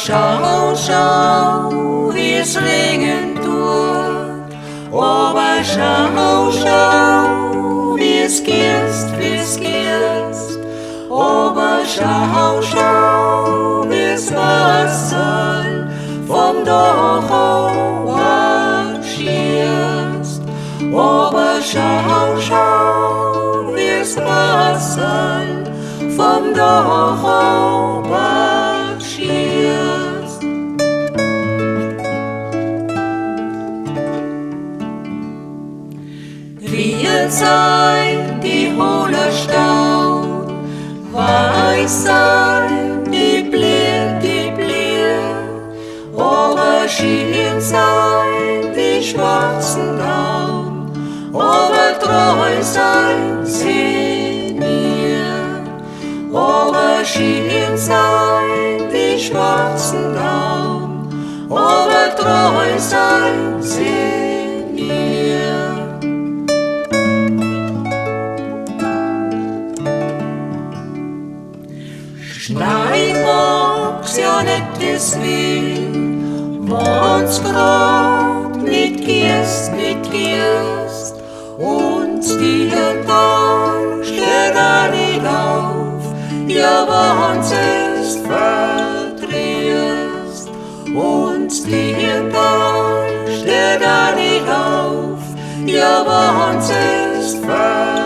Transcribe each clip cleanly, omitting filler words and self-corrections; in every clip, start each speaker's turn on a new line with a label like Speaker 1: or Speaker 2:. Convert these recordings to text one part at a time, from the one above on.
Speaker 1: schau, schau, wie es ringen tut. Aber schau, schau, wie es gierst, aber schau, schau, wie es Wasser vom Dach abschießt. Aber schau, schau, wie es Wasser vom Dach abschießt. Wir sein die hohle Stau, weiß sein die Blier, aber schien sein die schwarzen Daumen, aber treu sein sie mir, aber schien sein die schwarzen Daumen, aber treu sein sie mir. Nein, mag's ja nicht deswegen, wenn's grad nicht gehst, und die Tag steht da nicht auf, ja, wenn's es verdrehst, und die Tag steht da nicht auf, ja, wenn's es verdrehst.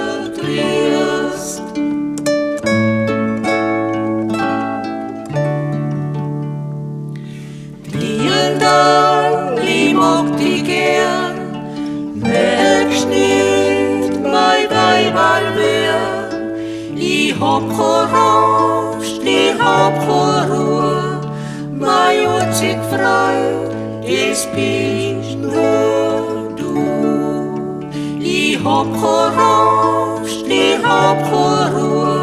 Speaker 1: Ich mag die gern, merkst nicht, mein Weiberl wär. Ich hab kein Rast, ich hab keine Ruhe, mein einzig Freund, das bist nur du. Ich hab kein Rast, ich hab keine Ruhe,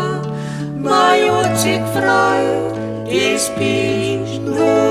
Speaker 1: mein einzig Freund, das bist nur du.